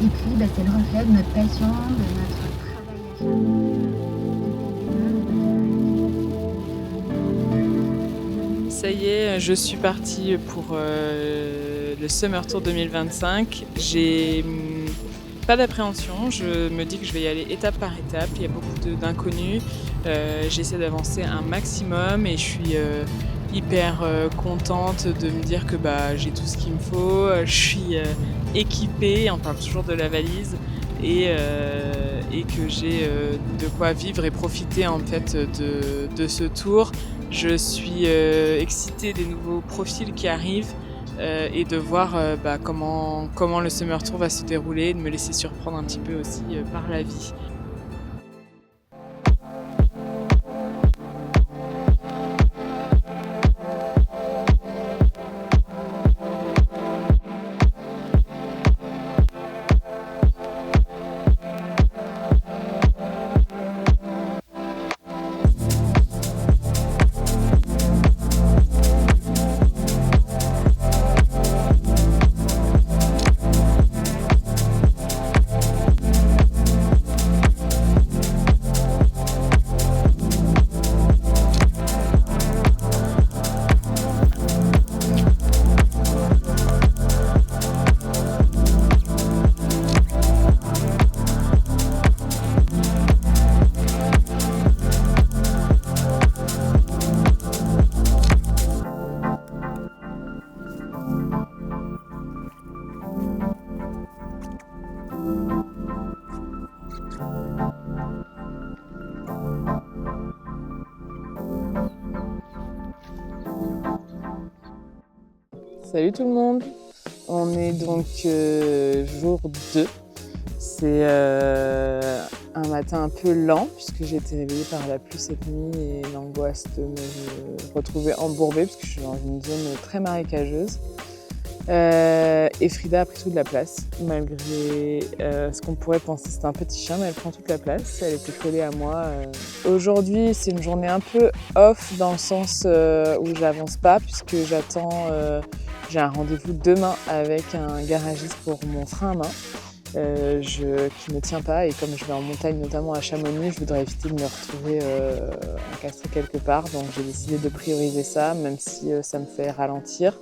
et puis c'est le reflet de notre passion, de notre travail acharné. Ça y est, je suis partie pour le Summer Tour 2025. J'ai pas d'appréhension, je me dis que je vais y aller étape par étape. Il y a beaucoup d'inconnus. J'essaie d'avancer un maximum et je suis hyper contente de me dire que j'ai tout ce qu'il me faut. Je suis équipée, on parle toujours de la valise, et que j'ai de quoi vivre et profiter en fait de ce tour. Je suis excitée des nouveaux profils qui arrivent et de voir comment le Summer Tour va se dérouler, de me laisser surprendre un petit peu aussi par la vie. Salut tout le monde, on est donc jour 2. C'est un matin un peu lent puisque j'ai été réveillée par la pluie cette nuit et l'angoisse de me retrouver embourbée parce que je suis dans une zone très marécageuse. Et Frida a pris toute la place, malgré ce qu'on pourrait penser c'était un petit chien, mais elle prend toute la place, elle était collée à moi. Aujourd'hui c'est une journée un peu off dans le sens où j'avance pas puisque j'attends, j'ai un rendez-vous demain avec un garagiste pour mon frein à main qui ne tient pas, et comme je vais en montagne notamment à Chamonix, je voudrais éviter de me retrouver encastrée quelque part, donc j'ai décidé de prioriser ça même si ça me fait ralentir.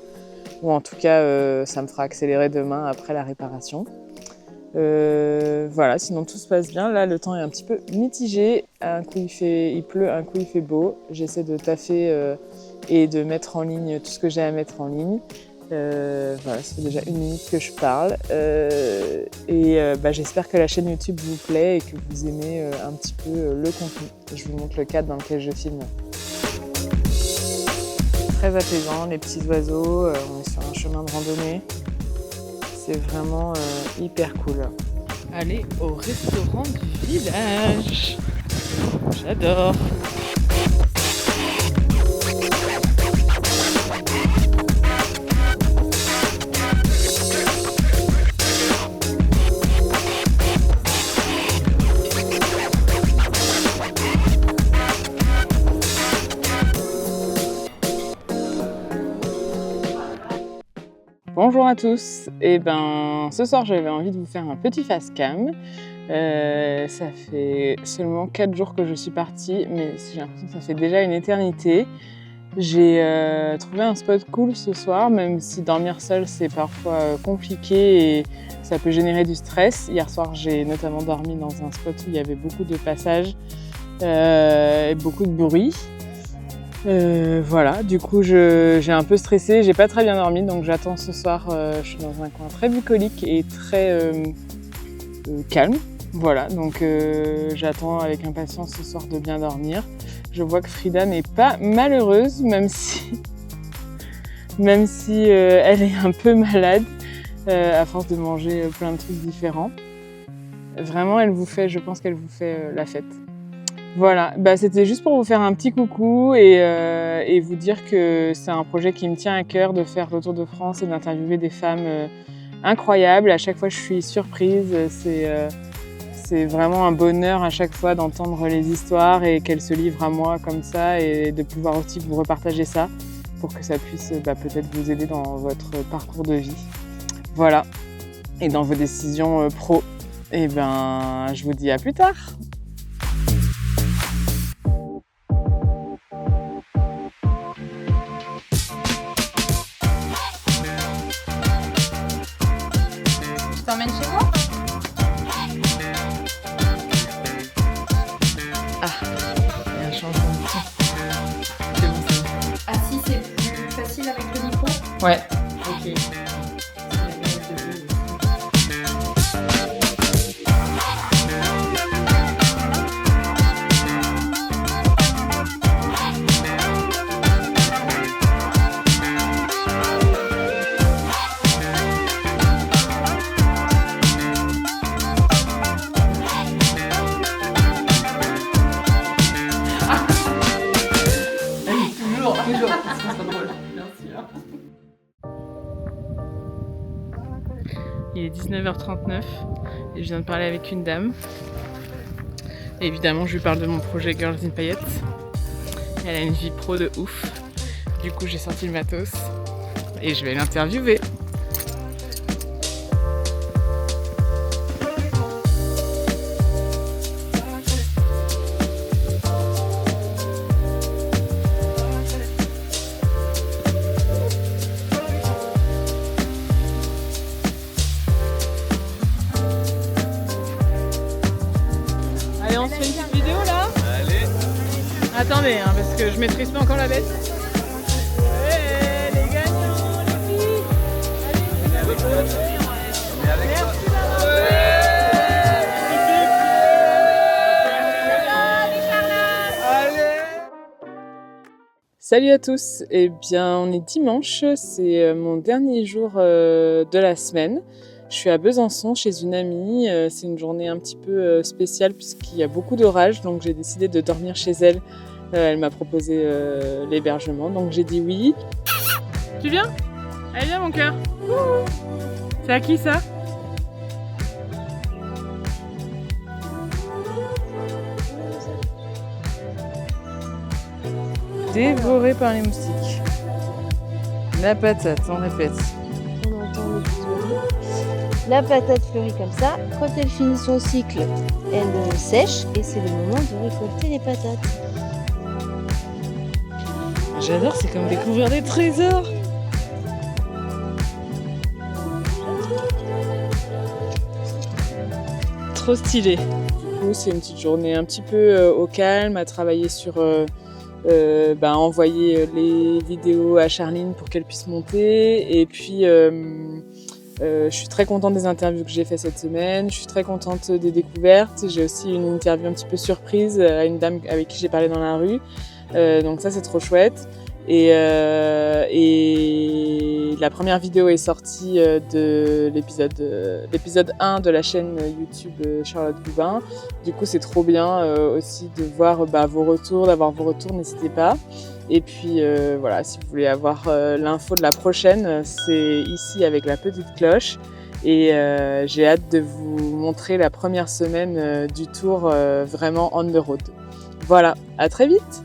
Ou en tout cas, ça me fera accélérer demain après la réparation. Voilà, sinon tout se passe bien. Là, le temps est un petit peu mitigé. Un coup il pleut, un coup il fait beau. J'essaie de taffer et de mettre en ligne tout ce que j'ai à mettre en ligne. Voilà, ça fait déjà 1 minute que je parle. J'espère que la chaîne YouTube vous plaît et que vous aimez un petit peu le contenu. Je vous montre le cadre dans lequel je filme. Très apaisant, les petits oiseaux, on est sur un chemin de randonnée. C'est vraiment hyper cool. Aller au restaurant du village. J'adore. Bonjour à tous, ce soir j'avais envie de vous faire un petit face cam. Ça fait seulement 4 jours que je suis partie, mais j'ai l'impression que ça fait déjà une éternité. J'ai trouvé un spot cool ce soir, même si dormir seul c'est parfois compliqué et ça peut générer du stress. Hier soir j'ai notamment dormi dans un spot où il y avait beaucoup de passages et beaucoup de bruit. Voilà, du coup j'ai un peu stressé, j'ai pas très bien dormi, donc j'attends ce soir. Je suis dans un coin très bucolique et très calme. Voilà, donc j'attends avec impatience ce soir de bien dormir. Je vois que Frida n'est pas malheureuse, même si elle est un peu malade à force de manger plein de trucs différents. Vraiment, je pense qu'elle vous fait la fête. Voilà, c'était juste pour vous faire un petit coucou et vous dire que c'est un projet qui me tient à cœur de faire le Tour de France et d'interviewer des femmes incroyables. À chaque fois, je suis surprise. C'est vraiment un bonheur à chaque fois d'entendre les histoires et qu'elles se livrent à moi comme ça et de pouvoir aussi vous repartager ça pour que ça puisse peut-être vous aider dans votre parcours de vie. Voilà. et dans vos décisions pro. Et je vous dis à plus tard. Je t'emmène chez moi? Il y a un changement de ton. C'est bon, c'est bon. Assis, c'est plus facile avec le micro? Ouais, ok. Toujours, c'est trop drôle. Merci. Il est 19h39 et je viens de parler avec une dame. Et évidemment, je lui parle de mon projet Girls in Paillettes. Elle a une vie pro de ouf. Du coup, j'ai sorti le matos et je vais l'interviewer. Allez, on se fait une petite vidéo là? Allez. Attendez, parce que je maîtrise pas encore la bête. Hey, les gagnants, les filles! Allez, avec toi. merci d'avoir Salut à tous, eh bien on est dimanche, c'est mon dernier jour de la semaine. Je suis à Besançon chez une amie, c'est une journée un petit peu spéciale puisqu'il y a beaucoup d'orage, donc j'ai décidé de dormir chez elle. Elle m'a proposé l'hébergement, donc j'ai dit oui. Tu viens? Allez viens mon cœur. C'est à qui ça? Dévoré par les moustiques. La patate, on répète. On entend le bisounours. La patate fleurit comme ça. Quand elle finit son cycle, elle sèche et c'est le moment de récolter les patates. J'adore, c'est comme découvrir des trésors. Trop stylé. Du coup, c'est une petite journée un petit peu au calme, à travailler sur envoyer les vidéos à Charline pour qu'elle puisse monter. Et puis, je suis très contente des interviews que j'ai fait cette semaine. Je suis très contente des découvertes. J'ai aussi une interview un petit peu surprise à une dame avec qui j'ai parlé dans la rue. Donc ça, c'est trop chouette. Et la première vidéo est sortie de l'épisode 1 de la chaîne YouTube Charlotte Goubin. Du coup, c'est trop bien aussi de voir vos retours, d'avoir vos retours, n'hésitez pas. Et puis voilà, si vous voulez avoir l'info de la prochaine, c'est ici avec la petite cloche. Et j'ai hâte de vous montrer la première semaine du tour vraiment on the road. Voilà, à très vite!